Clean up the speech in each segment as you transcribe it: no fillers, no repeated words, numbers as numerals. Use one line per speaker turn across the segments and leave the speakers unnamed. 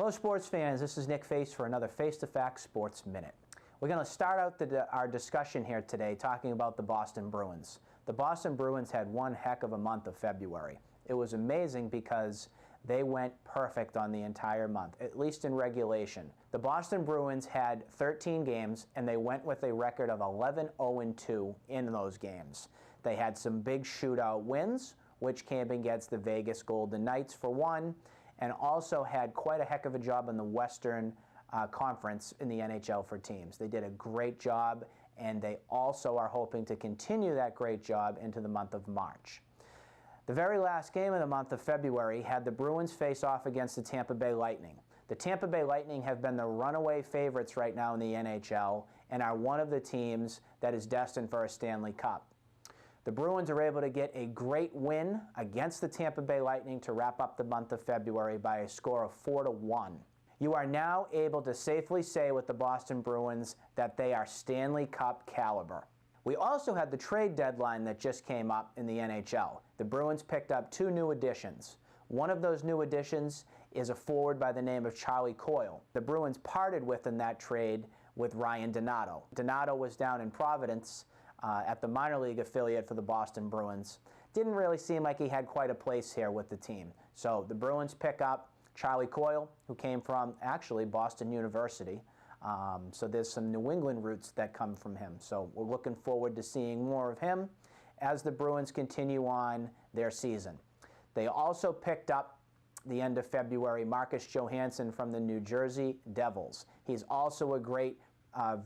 Hello sports fans, this is Nick Face for another Face to Fact Sports Minute. We're going to start out our discussion here today talking about the Boston Bruins. The Boston Bruins had one heck of a month of February. It was amazing because they went perfect on the entire month, at least in regulation. The Boston Bruins had 13 games and they went with a record of 11-0-2 in those games. They had some big shootout wins, which came against the Vegas Golden Knights for one, and also had quite a heck of a job in the Western Conference in the NHL for teams. They did a great job, and they also are hoping to continue that great job into the month of March. The very last game of the month of February had the Bruins face off against the Tampa Bay Lightning. The Tampa Bay Lightning have been the runaway favorites right now in the NHL and are one of the teams that is destined for a Stanley Cup. The Bruins are able to get a great win against the Tampa Bay Lightning to wrap up the month of February by a score of 4-1. You are now able to safely say with the Boston Bruins that they are Stanley Cup caliber. We also had the trade deadline that just came up in the NHL. The Bruins picked up two new additions. One of those new additions is a forward by the name of Charlie Coyle. The Bruins parted with in that trade with Ryan Donato. Donato was down in Providence at the minor league affiliate for the Boston Bruins. Didn't really seem like he had quite a place here with the team. So the Bruins pick up Charlie Coyle, who came from actually Boston University. So there's some New England roots that come from him. So we're looking forward to seeing more of him as the Bruins continue on their season. They also picked up the end of February Marcus Johansen from the New Jersey Devils. He's also a great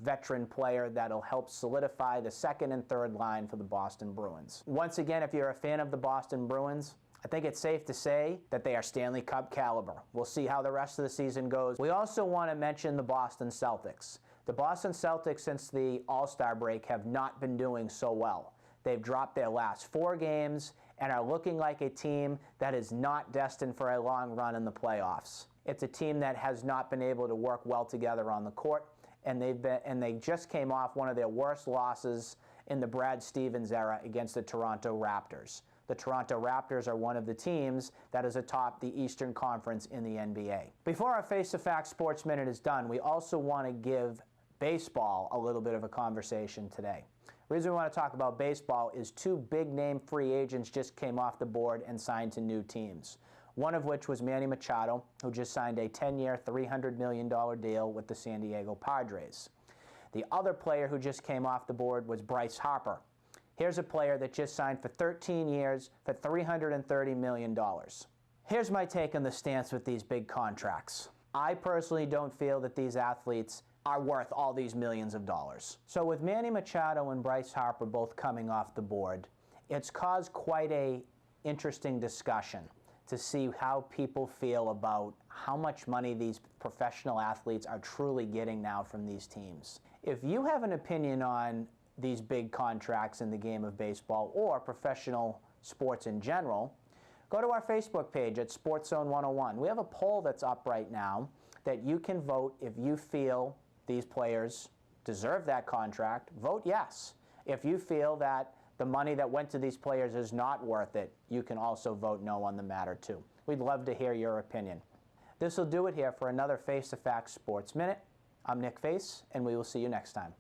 veteran player that'll help solidify the second and third line for the Boston Bruins. Once again, if you're a fan of the Boston Bruins, I think it's safe to say that they are Stanley Cup caliber. We'll see how the rest of the season goes. We also want to mention the Boston Celtics. The Boston Celtics, since the All-Star break, have not been doing so well. They've dropped their last 4 games and are looking like a team that is not destined for a long run in the playoffs. It's a team that has not been able to work well together on the court, and they just came off one of their worst losses in the Brad Stevens era against the Toronto Raptors. The Toronto Raptors are one of the teams that is atop the Eastern Conference in the NBA. Before our Face to Fact Sports Minute is done, we also want to give baseball a little bit of a conversation today. The reason we want to talk about baseball is 2 big-name free agents just came off the board and signed to new teams. One of which was Manny Machado, who just signed a 10-year, $300 million deal with the San Diego Padres. The other player who just came off the board was Bryce Harper. Here's a player that just signed for 13 years for $330 million. Here's my take on the stance with these big contracts. I personally don't feel that these athletes are worth all these millions of dollars. So with Manny Machado and Bryce Harper both coming off the board, it's caused quite an interesting discussion to see how people feel about how much money these professional athletes are truly getting now from these teams. If you have an opinion on these big contracts in the game of baseball or professional sports in general, go to our Facebook page at Sports Zone 101. We have a poll that's up right now that you can vote if you feel these players deserve that contract. Vote yes. If you feel that the money that went to these players is not worth it, you can also vote no on the matter too. We'd love to hear your opinion. This will do it here for another Face to Fact Sports Minute. I'm Nick Face, and we will see you next time.